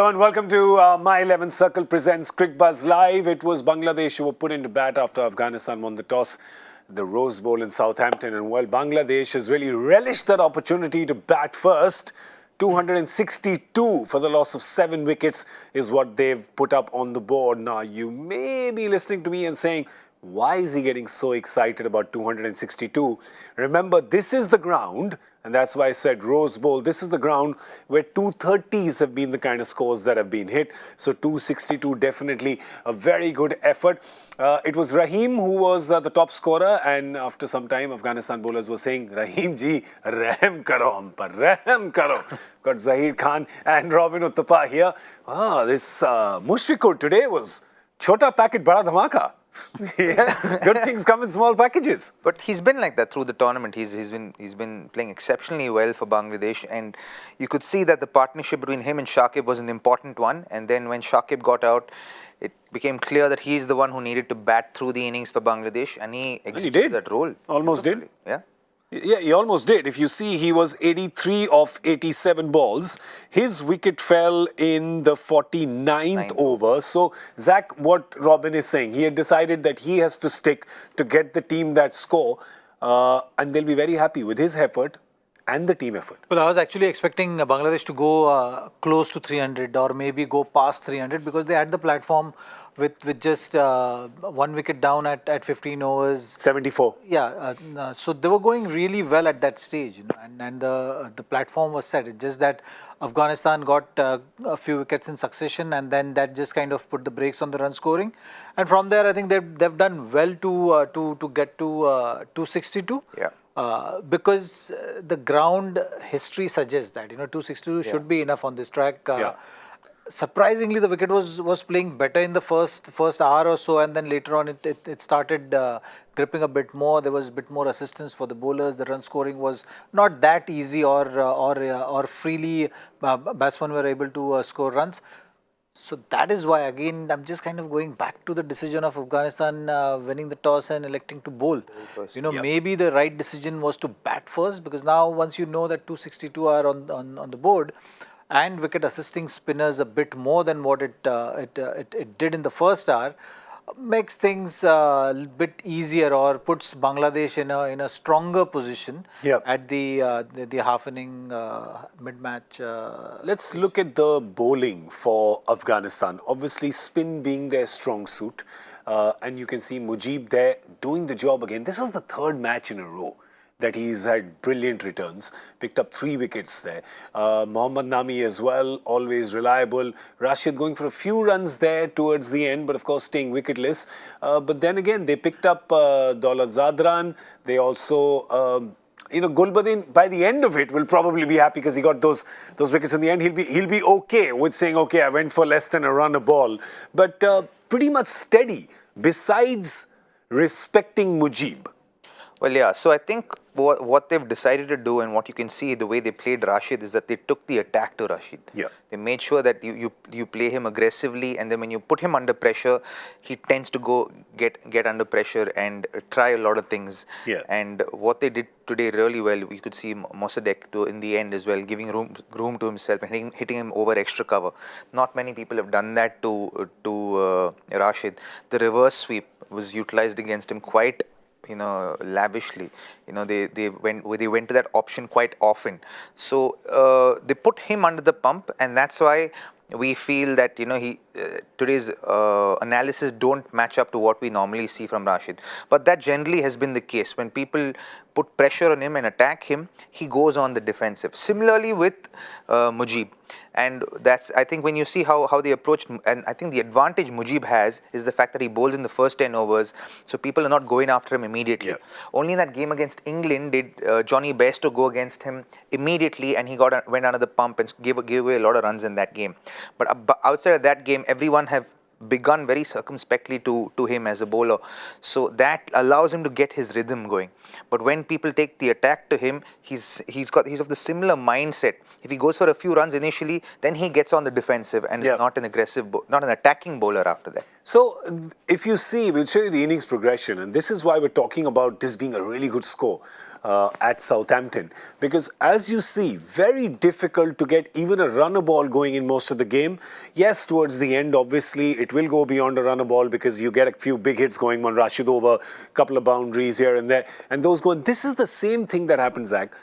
Hello and welcome to My 11 Circle presents Cricbuzz Live. It was Bangladesh who were put into bat after Afghanistan won the toss, the Rose Bowl in Southampton. And well, Bangladesh has really relished that opportunity to bat first. 262 for the loss of 7 wickets is what they've put up on the board. Now, you may be listening to me and saying, why is he getting so excited about 262? Remember, this is the ground, and that's why I said Rose Bowl. This is the ground where 230s have been the kind of scores that have been hit. So 262, definitely a very good effort. It was Rahim who was the top scorer, and after some time, Afghanistan bowlers were saying, Rahim ji, rahm karo hum par, rahm karo. Got Zaheer Khan and Robin Uthappa here. This Mushfiqur today was chota packet bada dhamaka. Yeah, good things come in small packages. But he's been like that through the tournament. He's been playing exceptionally well for Bangladesh, and you could see that the partnership between him and Shakib was an important one. And then when Shakib got out, it became clear that he's the one who needed to bat through the innings for Bangladesh, and he executed that role. Almost did. Yeah. Yeah, he almost did. If you see, he was 83 of 87 balls. His wicket fell in the 49th over. So, Zach, what Robin is saying, he had decided that he has to stick to get the team that score. And they'll be very happy with his effort and the team effort. Well, I was actually expecting Bangladesh to go close to 300 or maybe go past 300 because they had the platform with just 1 wicket down at 15 overs. 74. Yeah, so they were going really well at that stage, you know, and the platform was set. It's just that Afghanistan got a few wickets in succession, and then that just kind of put the brakes on the run scoring. And from there, I think they've done well to get to 262. Yeah. Because the ground history suggests that 262 should be enough on this track. Surprisingly, the wicket was playing better in the first hour or so, and then later on it started gripping a bit more. There was a bit more assistance for the bowlers. The run scoring was not that easy or freely batsmen were able to score runs. So that is why, again, I'm just kind of going back to the decision of Afghanistan winning the toss and electing to bowl. Maybe the right decision was to bat first, because now once you know that 262 are on the board and wicket assisting spinners a bit more than what it did in the first hour, makes things a bit easier or puts Bangladesh in a stronger position at the half inning mid-match. Let's look at the bowling for Afghanistan. Obviously, spin being their strong suit, and you can see Mujib there doing the job again. This is the third match in a row that he's had brilliant returns, picked up 3 wickets there. Mohammad Nami as well, always reliable. Rashid going for a few runs there towards the end, but of course staying wicketless. But then again, they picked up Daulat Zadran. They also... Gulbadin, by the end of it, will probably be happy because he got those wickets in the end. He'll be okay with saying, okay, I went for less than a run a ball. But pretty much steady, besides respecting Mujib. Well, yeah. So I think what they've decided to do, and what you can see the way they played Rashid, is that they took the attack to Rashid. Yeah. They made sure that you play him aggressively, and then when you put him under pressure, he tends to go get under pressure and try a lot of things. Yeah. And what they did today really well, we could see Mossadegh in the end as well, giving room to himself and hitting him over extra cover. Not many people have done that to Rashid. The reverse sweep was utilized against him quite lavishly. They went to that option quite often. So they put him under the pump, and that's why we feel that today's analysis don't match up to what we normally see from Rashid. But that generally has been the case. When people put pressure on him and attack him, he goes on the defensive. Similarly with Mujib. And that's, I think, when you see how they approached, and I think the advantage Mujib has is the fact that he bowls in the first 10 overs, so people are not going after him immediately. Only in that game against England did Johnny Bairstow go against him immediately, and he went under the pump and gave away a lot of runs in that game. But outside of that game, everyone have begun very circumspectly to him as a bowler. So that allows him to get his rhythm going. But when people take the attack to him, he's of the similar mindset. If he goes for a few runs initially, then he gets on the defensive and is not an aggressive, not an attacking bowler after that. So if you see, we'll show you the innings progression, and this is why we're talking about this being a really good score. at Southampton. Because as you see, very difficult to get even a runner ball going in most of the game. Yes, towards the end, obviously, it will go beyond a runner ball because you get a few big hits going on, Rashid over, a couple of boundaries here and there, and those go. And this is the same thing that happened, Zach,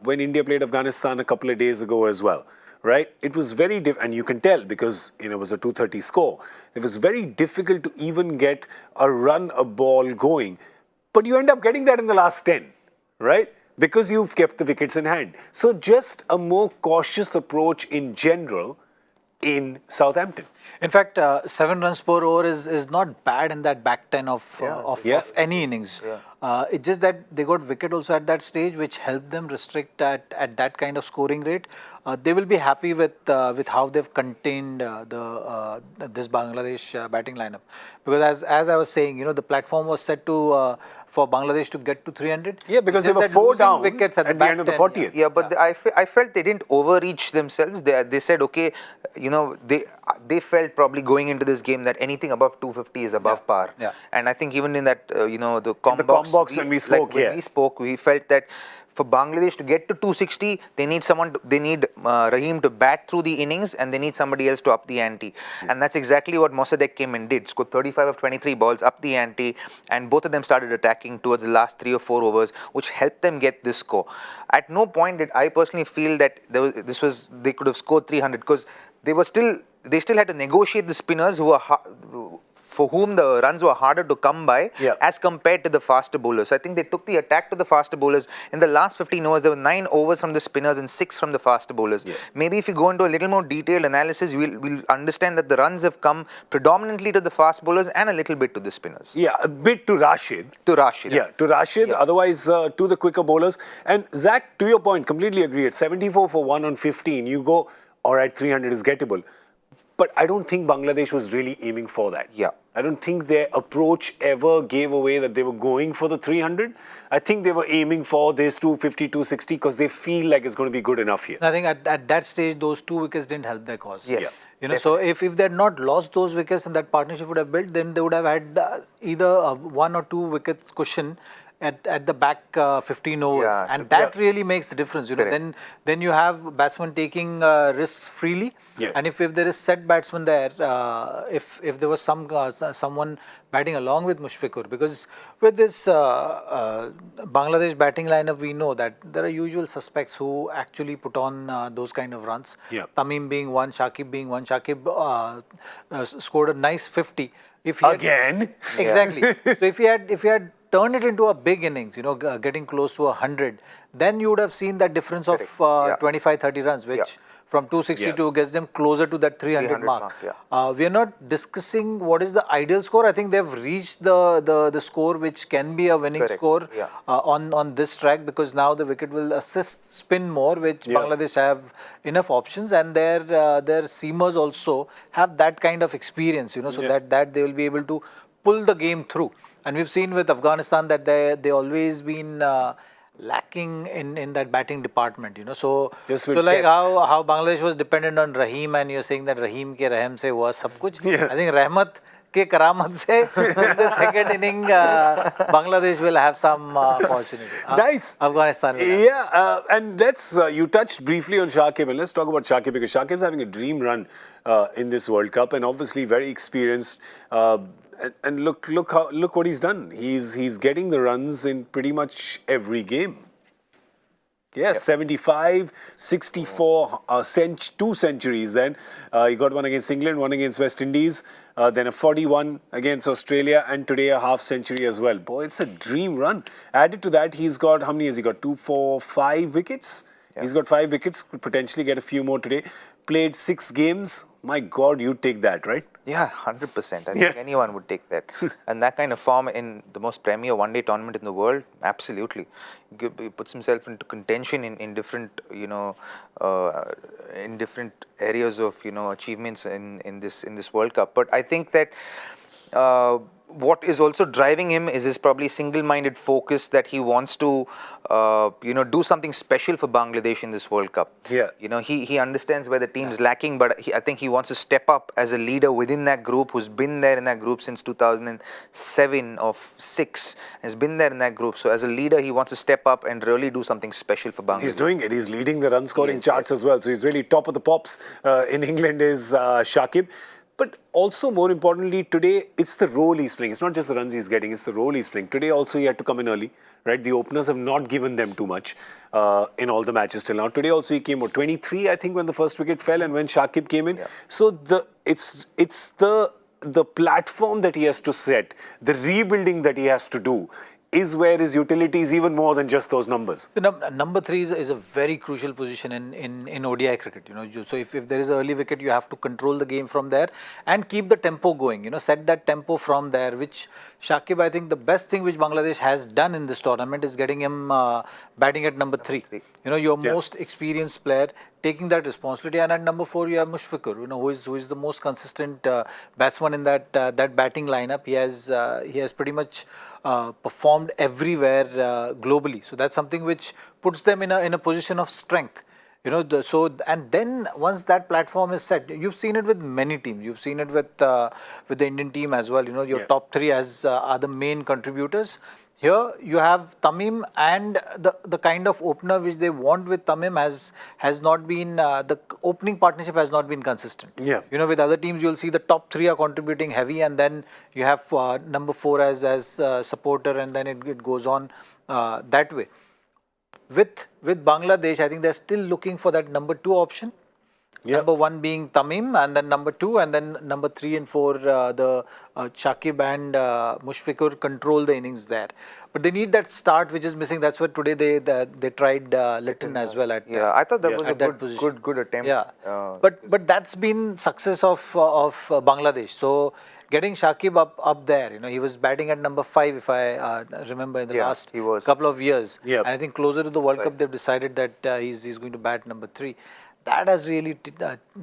when India played Afghanistan a couple of days ago as well. Right? It was very and you can tell because it was a 230 score. It was very difficult to even get a ball going. But you end up getting that in the last 10, right? Because you've kept the wickets in hand. So just a more cautious approach in general in Southampton. In fact, 7 runs per over is not bad in that back 10 of any innings. It's just that they got wicket also at that stage, which helped them restrict at that kind of scoring rate. They will be happy with how they've contained this Bangladesh batting lineup, because as I was saying, the platform was set to for Bangladesh to get to 300. Yeah, because they were 4 down wickets at the end of the 40th. Yeah, but I felt they didn't overreach themselves. They said, okay, they felt probably going into this game that anything above 250 is above par. Yeah. And I think even in that, the com box, when we spoke, we felt that for Bangladesh to get to 260, they need Rahim to bat through the innings, and they need somebody else to up the ante. And that's exactly what Mossadegh came and did. Scored 35 of 23 balls, up the ante, and both of them started attacking towards the last 3 or 4 overs, which helped them get this score. At no point did I personally feel that they could have scored 300, because they still had to negotiate the spinners for whom the runs were harder to come by as compared to the faster bowlers. I think they took the attack to the faster bowlers. In the last 15 overs, there were 9 overs from the spinners and 6 from the faster bowlers. Maybe if you go into a little more detailed analysis, we'll understand that the runs have come predominantly to the fast bowlers and a little bit to the spinners. Yeah, a bit to Rashid. Yeah, to Rashid. Yeah. Otherwise, to the quicker bowlers. And Zach, to your point, completely agree. At 74 for 1 on 15, you go, all right, 300 is gettable. But I don't think Bangladesh was really aiming for that. Yeah. I don't think their approach ever gave away that they were going for the 300. I think they were aiming for this 250, 260 because they feel like it's going to be good enough here. I think at that stage, those 2 wickets didn't help their cause. Yes. Yeah. So if they had not lost those wickets and that partnership would have built, then they would have had either a 1 or 2 wickets cushion at the back 15 overs, and that really makes the difference. Then you have batsmen taking risks freely, and if there is set batsman there, if there was someone batting along with Mushfiqur, because with this Bangladesh batting lineup, we know that there are usual suspects who actually put on those kind of runs. Tamim being one, Shakib being one. Shakib scored a nice 50. Exactly. So if he had turned it into a big innings, getting close to 100, then you would have seen that difference of 25-30 runs, which from 262 gets them closer to that 300 mark. We are not discussing what is the ideal score. I think they've reached the score which can be a winning score on this track, because now the wicket will assist spin more, which Bangladesh have enough options, and their seamers also have that kind of experience, so that they will be able to pull the game through. And we've seen with Afghanistan that they always been lacking in that batting department, So like how Bangladesh was dependent on Rahim, and you're saying that Rahim ke Rahim se hua sab kuch. I think Rahmat ke karamat se in the second inning, Bangladesh will have some opportunity. Nice. Afghanistan will have. And let's, you touched briefly on Shakib, and let's talk about Shakib, because Shakib's having a dream run in this World Cup, and obviously very experienced. And look what he's done. He's getting the runs in pretty much every game. 75, 64, 2 centuries then. He got one against England, one against West Indies, then a 41 against Australia, and today a half century as well. Boy, it's a dream run. Added to that, he's got, how many has he got? 2, 4, 5 wickets? He's got 5 wickets, could potentially get a few more today. Played 6 games. My God, you'd take that, right? Yeah, 100%. I think anyone would take that. And that kind of form in the most premier one-day tournament in the world, absolutely. He puts himself into contention in different, in different areas of, achievements in this World Cup. But I think that what is also driving him is his probably single-minded focus that he wants to, do something special for Bangladesh in this World Cup. Yeah. He understands where the team's lacking, but I think he wants to step up as a leader within that group, who's been there in that group since 2007 or 6, has been there in that group. So as a leader, he wants to step up and really do something special for Bangladesh. He's doing it. He's leading the run-scoring charts as well. So he's really top of the pops in England is Shakib. But also, more importantly, today, it's the role he's playing. It's not just the runs he's getting, it's the role he's playing. Today also, he had to come in early, right? The openers have not given them too much in all the matches till now. Today also, he came out 23, I think, when the first wicket fell and when Shakib came in. Yeah. So it's the platform that he has to set, the rebuilding that he has to do, is where his utility is even more than just those numbers. Number 3 is a very crucial position in ODI cricket. So if there is an early wicket, you have to control the game from there and keep the tempo going. Set that tempo from there. Which Shakib, I think, the best thing which Bangladesh has done in this tournament is getting him batting at number 3. Your most experienced player taking that responsibility, and at number 4 you have Mushfiqur, who is the most consistent batsman in that batting lineup. He has pretty much performed everywhere globally, so that's something which puts them in a position of strength. And then once that platform is set, you've seen it with many teams. You've seen it with the Indian team as well. Your top 3 are the main contributors. Here you have Tamim, and the kind of opener which they want with Tamim has not been, the opening partnership has not been consistent. Yeah. With other teams, you'll see the top 3 are contributing heavy, and then you have number 4 as supporter, and then it goes on that way. With Bangladesh, I think they're still looking for that number 2 option. Yep. Number 1 being Tamim, and then number 2, and then number 3 and 4, the Shakib and Mushfiqur control the innings there. But they need that start which is missing. That's why today they tried Litton as well at I thought that was a good attempt. Yeah, but that's been success of Bangladesh. So getting Shakib up there, he was batting at number 5 if I remember in the last couple of years. Yep. And I think closer to the World Cup they've decided that he's going to bat number 3. That has really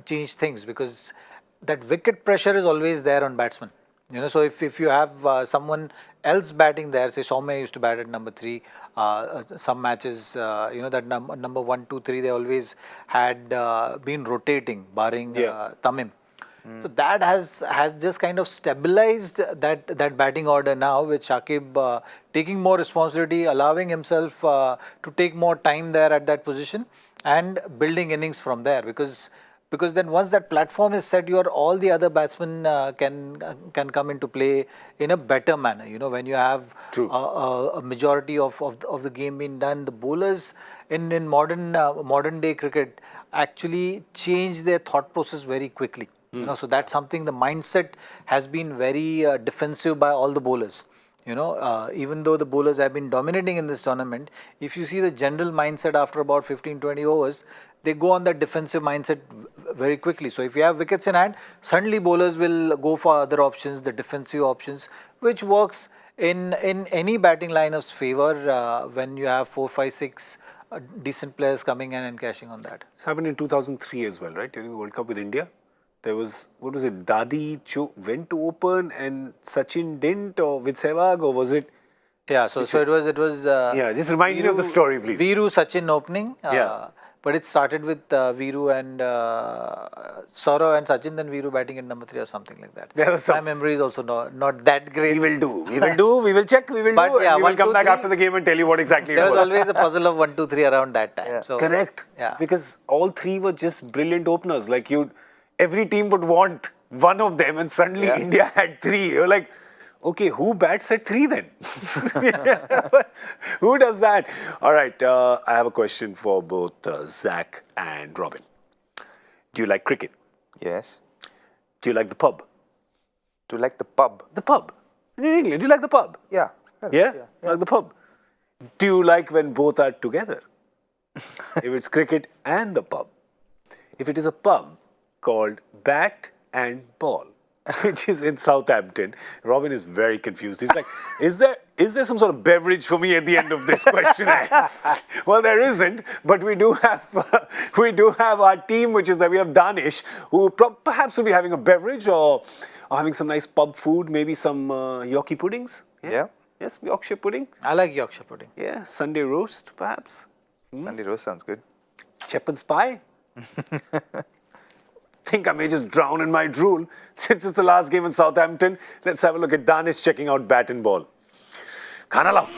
changed things, because that wicket pressure is always there on batsmen. So if you have someone else batting there, say Soumya used to bat at number 3, some matches, that number 1, 2, 3, they always had been rotating, barring Tamim. So that has just kind of stabilized that batting order now, with Shakib taking more responsibility, allowing himself to take more time there at that position, and building innings from there, because then once that platform is set, all the other batsmen can come into play in a better manner. When you have a majority of the game being done, the bowlers in modern day cricket actually change their thought process very quickly. So that's something, the mindset has been very defensive by all the bowlers. Even though the bowlers have been dominating in this tournament, if you see the general mindset after about 15-20 overs, they go on that defensive mindset very quickly. So if you have wickets in hand, suddenly bowlers will go for other options, the defensive options, which works in any batting lineup's favor when you have 4, 5, 6 decent players coming in and cashing on that. This happened in 2003 as well, right? During the World Cup with India. There was, what was it, Dadi went to open and Sachin didn't, or with Sehwag, or was it? Yeah, so it was. Just remind me of the story, please. Viru, Sachin opening. But it started with Viru and Saurav and Sachin, then Viru batting at number 3 or something like that. There was My memory is also not that great. We will check, we will come back after the game and tell you what exactly it was. There was always a puzzle of 1, 2, 3 around that time. Yeah. So, correct. Yeah. Because all 3 were just brilliant openers. Like every team would want one of them, and suddenly India had 3. You're like, okay, who bats at 3 then? Who does that? All right, I have a question for both Zach and Robin. Do you like cricket? Yes. Do you like the pub? Do you like the pub? The pub. In England, do you like the pub? Yeah. Yeah? Like the pub. Do you like when both are together? If it's cricket and the pub. If it is a pub called Bat and Ball, which is in Southampton. Robin is very confused. He's like, is is there some sort of beverage for me at the end of this questionnaire? Well, there isn't, but we do have our team, which is that we have Danish, who perhaps will be having a beverage or having some nice pub food, maybe some Yorkie puddings. Yeah. Yes, Yorkshire pudding. I like Yorkshire pudding. Yeah, Sunday roast, perhaps. Sunday roast sounds good. Shepherd's pie. Think I may just drown in my drool. Since it's the last game in Southampton, let's have a look at Danish checking out bat and ball. Khana lao.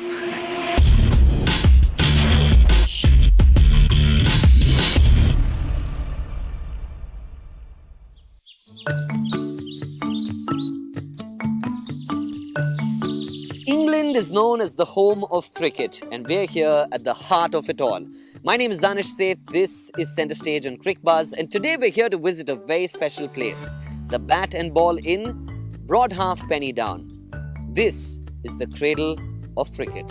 England is known as the home of cricket, and we're here at the heart of it all. My name is Danish Seth, this is Centre Stage on Cricbuzz, and today we're here to visit a very special place, the Bat and Ball Inn, Broad Half Penny Down. This is the cradle of cricket.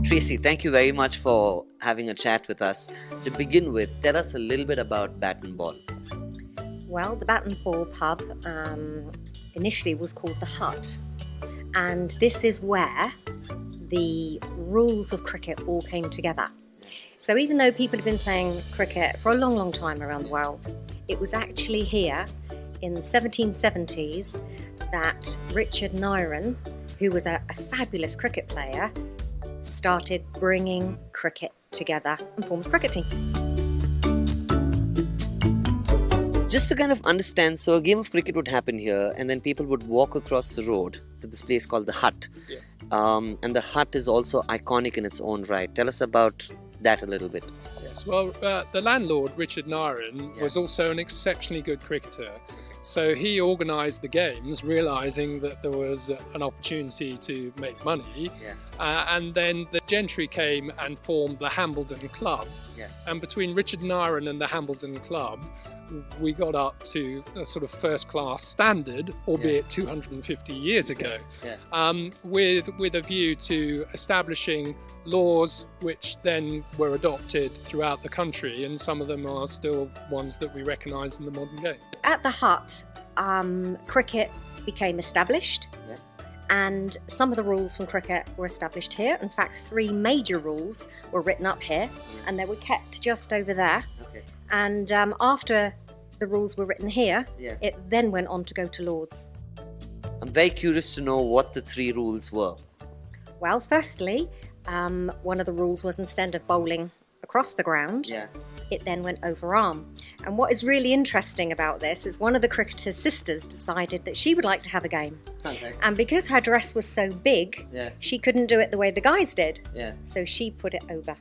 Tracy, thank you very much for having a chat with us. To begin with, tell us a little bit about Bat and Ball. Well, the Bat and Ball pub initially was called the Hut, and this is where the rules of cricket all came together. So even though people have been playing cricket for a long, long time around the world, it was actually here in the 1770s that Richard Nyren, who was a fabulous cricket player, started bringing cricket together and formed a cricket team. Just to kind of understand, so a game of cricket would happen here, and then people would walk across the road to this place called the Hut. Yes. And the Hut is also iconic in its own right. Tell us about that a little bit. Yes. Well, the landlord, Richard Nyren, was also an exceptionally good cricketer. So he organised the games, realising that there was an opportunity to make money. And then the gentry came and formed the Hambledon Club. And between Richard Nyren and the Hambledon Club, we got up to a sort of first-class standard, albeit 250 years ago, with a view to establishing laws which then were adopted throughout the country, and some of them are still ones that we recognise in the modern game. At the Hut, cricket became established, and some of the rules from cricket were established here. In fact, 3 major rules were written up here, and they were kept just over there. And after the rules were written here, it then went on to go to Lords. I'm very curious to know what the 3 rules were. Well, firstly, one of the rules was instead of bowling across the ground, it then went over arm. And what is really interesting about this is one of the cricketers' sisters decided that she would like to have a game. And because her dress was so big, she couldn't do it the way the guys did. So she put it over.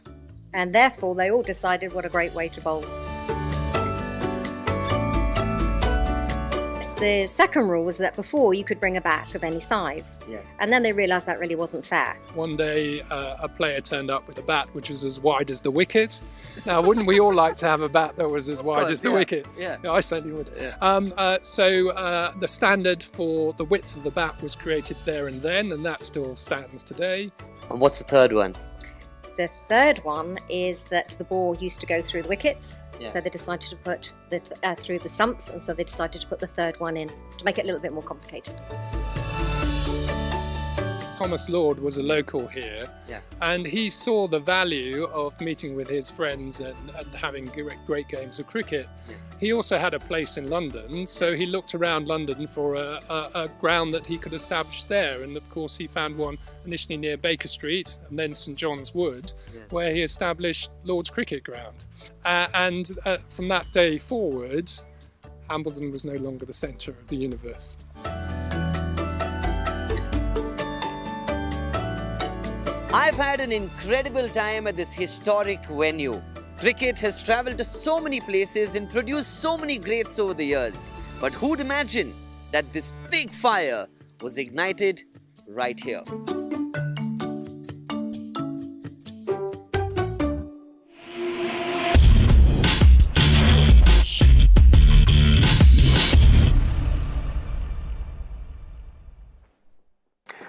And therefore, they all decided what a great way to bowl. The second rule was that before you could bring a bat of any size, and then they realised that really wasn't fair. One day a player turned up with a bat which was as wide as the wicket. Now, wouldn't we all like to have a bat that was as wide as the wicket? No, I certainly would. So the standard for the width of the bat was created there and then, and that still stands today. And what's the third one? The third one is that the ball used to go through the wickets, so they decided to put through the stumps, and so they decided to put the third one in to make it a little bit more complicated. Thomas Lord was a local here, and he saw the value of meeting with his friends and having great games of cricket. He also had a place in London, so he looked around London for a ground that he could establish there, and of course he found one initially near Baker Street and then St John's Wood, where he established Lord's Cricket Ground. And from that day forward, Hambledon was no longer the centre of the universe. I've had an incredible time at this historic venue. Cricket has travelled to so many places and produced so many greats over the years. But who'd imagine that this big fire was ignited right here?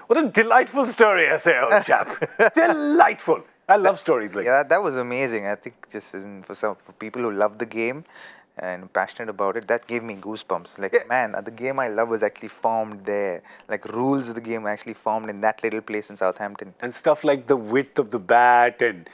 What a delightful story, I say, old chap. Delightful. I love stories like this. That was amazing. I think just for people who love the game, and passionate about it, that gave me goosebumps. Like, man, the game I love was actually formed there. Like, rules of the game actually formed in that little place in Southampton. And stuff like the width of the bat and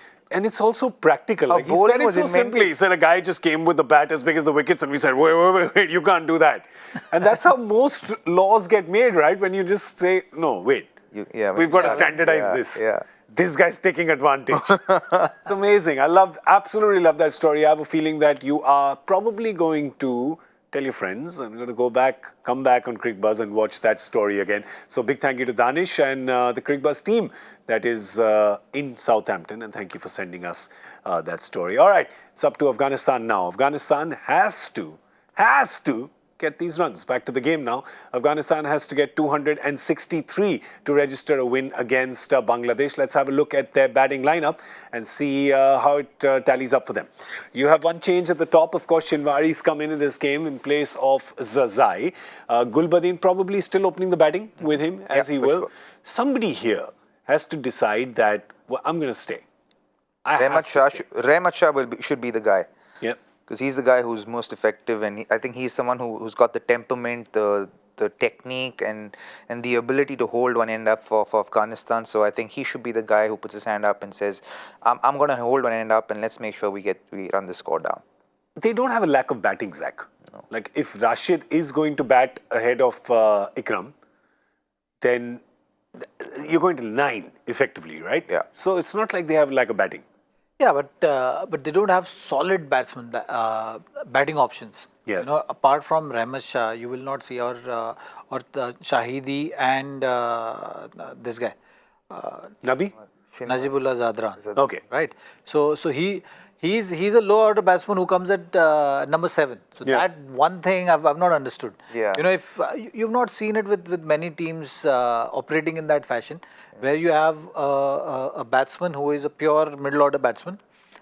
it's also practical. Like he said bowling it was so invented. simply. He said a guy just came with the bat as big as the wickets and we said, wait, you can't do that. And that's how most laws get made, right? When you just say, no, wait, we've got to standardize this. This guy's taking advantage. It's amazing. Absolutely love that story. I have a feeling that you are probably going to tell your friends. I'm going to come back on Cricbuzz and watch that story again. So big thank you to Danish and the Cricbuzz team that is in Southampton. And thank you for sending us that story. All right, it's up to Afghanistan now. Afghanistan has to get these runs. Back to the game now. Afghanistan has to get 263 to register a win against Bangladesh. Let's have a look at their batting lineup and see how it tallies up for them. You have one change at the top. Of course, Shinwari's come in this game in place of Zazai. Gulbadin probably still opening the batting with him as he will. Sure. Somebody here has to decide that, well, I'm going to stay. Rehmat Shah should be the guy. Yep. Because he's the guy who's most effective, and I think he's someone who's got the temperament, the technique, and the ability to hold one end up for Afghanistan. So I think he should be the guy who puts his hand up and says, I'm going to hold one end up and let's make sure we run the score down. They don't have a lack of batting, Zach. No. Like if Rashid is going to bat ahead of Ikram, then you're going to 9 effectively, right? Yeah. So it's not like they have a lack of batting. Yeah, but they don't have solid batting options. Yeah. You know, apart from Rehmat Shah, you will not see or Shahidi and this guy, Najibullah Zadran. Okay. Right. So he's a low order batsman who comes at number 7. So that one thing I've not understood. Yeah. You know, if you've not seen it with many teams operating in that fashion, where you have a batsman who is a pure middle order batsman,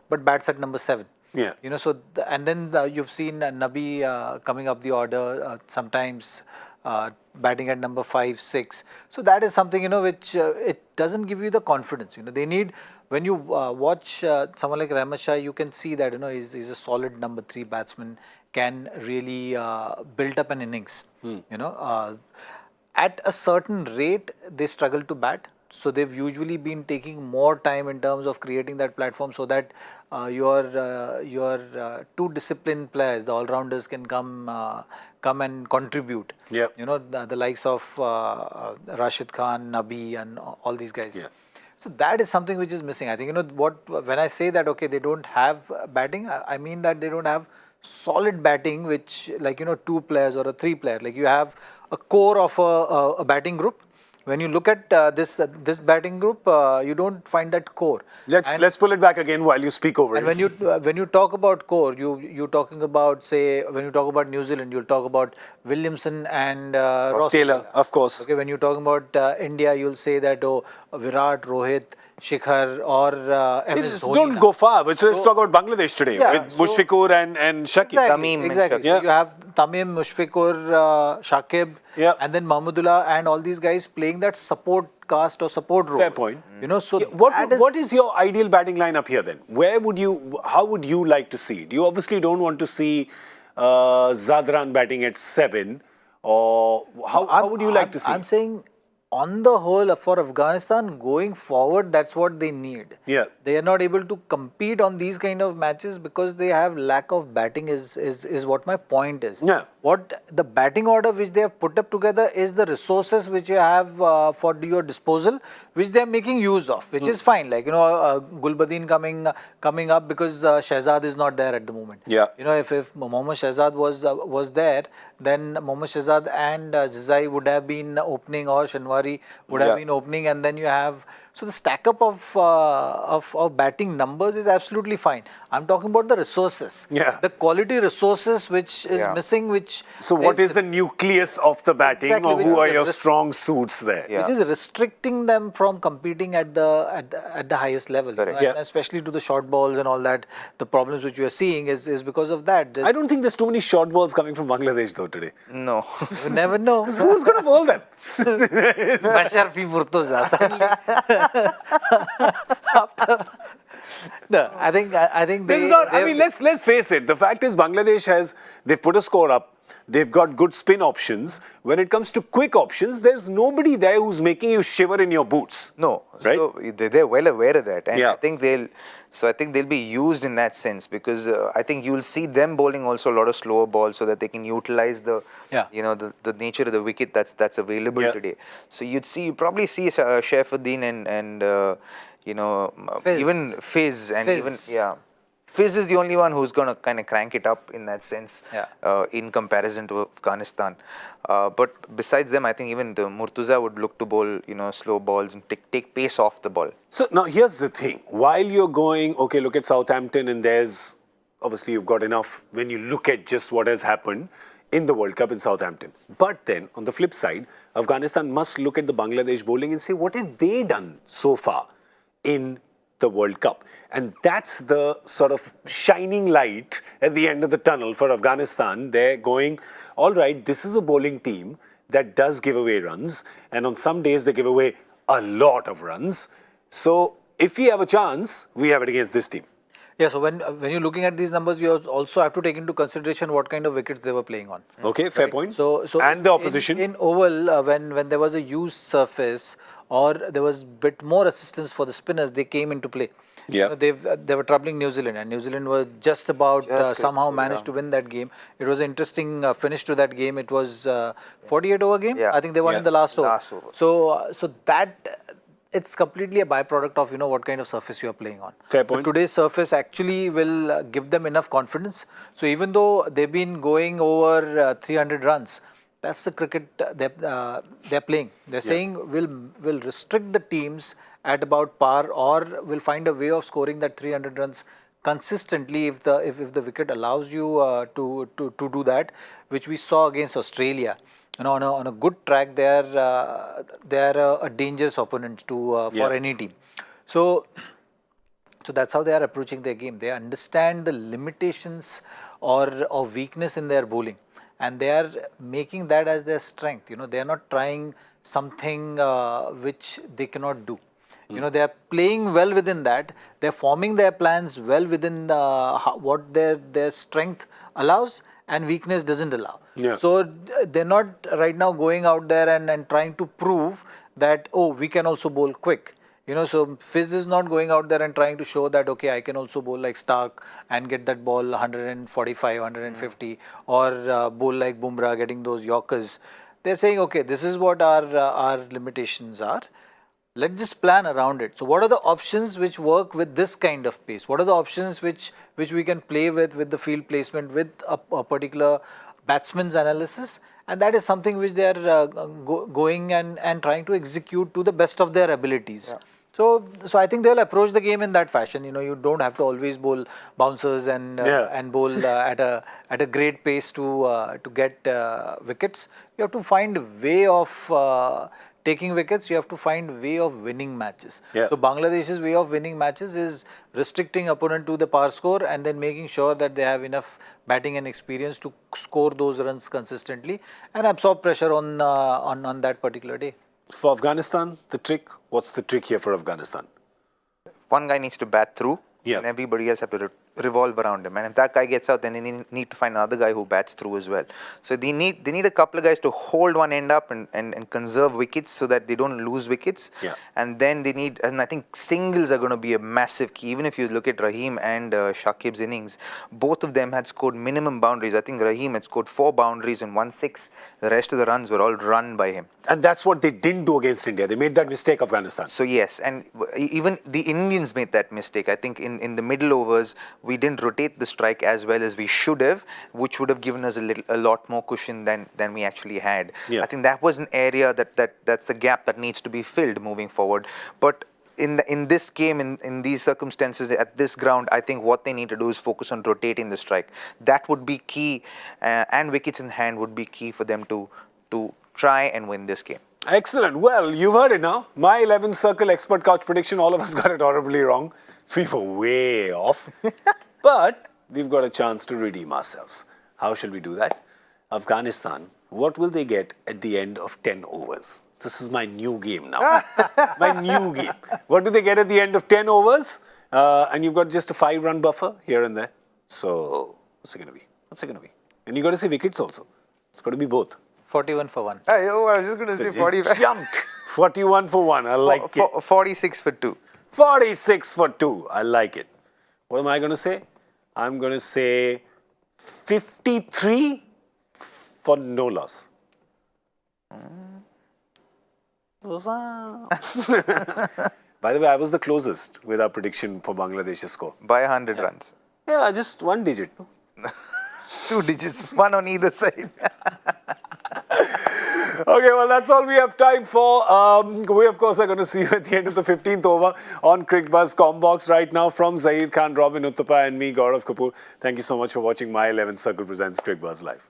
but bats at number 7. Yeah. You know, so and then you've seen Nabi coming up the order sometimes. Batting at number 5, 6. So that is something, you know, which it doesn't give you the confidence. You know, they need, when you watch someone like Rehmat Shah, you can see that, you know, he's a solid number 3 batsman, can really build up an innings. You know, at a certain rate, they struggle to bat. So they've usually been taking more time in terms of creating that platform so that your 2 disciplined players, the all-rounders, can come and contribute. Yeah. You know, the likes of Rashid Khan, Nabi, and all these guys. Yeah. So that is something which is missing. I think, you know, when I say that, okay, they don't have batting, I mean that they don't have solid batting, which, like, you know, 2 players or a 3 player. Like, you have a core of a batting group. When you look at this batting group, you don't find that core. Let's pull it back again while you speak over it. And when you talk about core, you're talking about, say, when you talk about New Zealand, you'll talk about Williamson and Ross Taylor, of course. Okay, when you're talking about India, you'll say that Virat, Rohit, Shikhar, or MS Dhoni. Don't go far, but let's talk about Bangladesh today with Mushfiqur and Shakib. Tamim. Exactly. So you have Tamim, Mushfiqur, Shakib, and then Mahmudullah, and all these guys playing that support cast or support role. Fair point. You know, so what is your ideal batting lineup here then? How would you like to see it? You obviously don't want to see Zadran batting at 7, or how would you like to see? I'm saying, on the whole, for Afghanistan going forward, that's what they need. Yeah. They are not able to compete on these kind of matches because they have lack of batting is what my point is. Yeah. What the batting order which they have put up together is the resources which you have for your disposal, which they are making use of, which is fine. Like, you know, Gulbadin coming up because Shehzad is not there at the moment. Yeah. You know, if Mohammad Shehzad was there, then Mohammad Shehzad and Zizai would have been opening, or Shinwari would have been opening, and then you have, so the stack up of batting numbers is absolutely fine. I'm talking about the resources, the quality resources which is missing. So what is the nucleus of the batting, or who are your strong suits there? Which is restricting them from competing at the highest level, you know, and especially to the short balls and all that. The problems which you are seeing is because of that. I don't think there's too many short balls coming from Bangladesh though today. No. You never know. So who's going to bowl them? No, I think This is not. I mean, let's face it. The fact is, they've put a score up. They've got good spin options. When it comes to quick options, there's nobody there who's making you shiver in your boots. No, right? So they're well aware of that, and Yeah. I think they'll be used in that sense because I think you'll see them bowling also a lot of slower balls so that they can utilize the nature of the wicket that's available today. So you probably see Shaifuddin and Fizz. even Fizz and Fizz. Fizz is the only one who's going to kind of crank it up in that sense in comparison to Afghanistan. But besides them, I think even the Murtuza would look to bowl, slow balls and take pace off the ball. So now here's the thing. While you're going, okay, look at Southampton and obviously you've got enough when you look at just what has happened in the World Cup in Southampton. But then on the flip side, Afghanistan must look at the Bangladesh bowling and say, what have they done so far in the World Cup? And that's the sort of shining light at the end of the tunnel for Afghanistan. They're going, all right, this is a bowling team that does give away runs. And on some days, they give away a lot of runs. So if we have a chance, we have it against this team. Yeah, so when you're looking at these numbers, you also have to take into consideration what kind of wickets they were playing on. Okay, fair point. So and the opposition. In oval, when there was a used surface or there was a bit more assistance for the spinners, they came into play. Yeah. They were troubling New Zealand, and New Zealand was just about somehow managed to win that game. It was an interesting finish to that game. It was 48 over game. Yeah. I think they won in the last over. Last over. So that it's completely a byproduct of what kind of surface you are playing on. Fair point. But today's surface actually will give them enough confidence. So even though they've been going over 300 runs, that's the cricket they're playing. They're saying we'll restrict the teams at about par, or we'll find a way of scoring that 300 runs consistently if the wicket allows you to do that, which we saw against Australia. On a good track, they are a dangerous opponent for any team. So that's how they are approaching their game. They understand the limitations or weakness in their bowling, and they are making that as their strength. They are not trying something which they cannot do. They are playing well within that. They're forming their plans well within what their strength allows and weakness doesn't allow. Yeah. So they're not right now going out there and trying to prove that, we can also bowl quick. So Fizz is not going out there and trying to show that, okay, I can also bowl like Stark and get that ball 145, 150, or bowl like Bumrah getting those Yorkers. They're saying, okay, this is what our limitations are. Let's just plan around it. So what are the options which work with this kind of pace? What are the options which we can play with the field placement, with a particular batsman's analysis? And that is something which they are going and trying to execute to the best of their abilities. Yeah. So I think they'll approach the game in that fashion. You don't have to always bowl bouncers and bowl at a great pace to get wickets. You have to find a way of taking wickets. You have to find a way of winning matches. Yeah. So Bangladesh's way of winning matches is restricting opponent to the par score and then making sure that they have enough batting and experience to score those runs consistently and absorb pressure on that particular day. For Afghanistan, what's the trick here for Afghanistan? One guy needs to bat through, Yeah. and everybody else have to revolve around him. And if that guy gets out, then they need to find another guy who bats through as well. So they need a couple of guys to hold one end up and conserve wickets so that they don't lose wickets. Yeah. And then I think singles are going to be a massive key. Even if you look at Rahim and Shakib's innings, both of them had scored minimum boundaries. I think Rahim had scored 4 boundaries and 1 6. The rest of the runs were all run by him. And that's what they didn't do against India. They made that mistake, Afghanistan. So yes, and even the Indians made that mistake. I think in the middle overs, we didn't rotate the strike as well as we should have, which would have given us a lot more cushion than we actually had. Yeah. I think that was an area that's a gap that needs to be filled moving forward. But in this game, in these circumstances, at this ground, I think what they need to do is focus on rotating the strike. That would be key, and wickets in hand would be key for them to try and win this game. Excellent. Well, you've heard it now. My 11 circle expert couch prediction, all of us got it horribly wrong. We were way off. But we've got a chance to redeem ourselves. How shall we do that? Afghanistan, what will they get at the end of 10 overs? This is my new game now. My new game. What do they get at the end of 10 overs? and you've got just a 5-run buffer here and there. So what's it going to be? What's it going to be? And you got to say wickets also. It's got to be both. 41 for 1. I was just going to say Just 45. jumped. 41 for 1. I like it. 46 for 2. 46 for 2. I like it. What am I going to say? I'm going to say 53 for no loss. By the way, I was the closest with our prediction for Bangladesh's score. By 100 runs. Yeah, just one digit. 2 digits, one on either side. Okay, well, that's all we have time for. We, of course, are going to see you at the end of the 15th over on Cricbuzz Combox right now from Zaheer Khan, Robin Uthappa and me, Gaurav Kapur. Thank you so much for watching My 11 Circle presents Cricbuzz Live.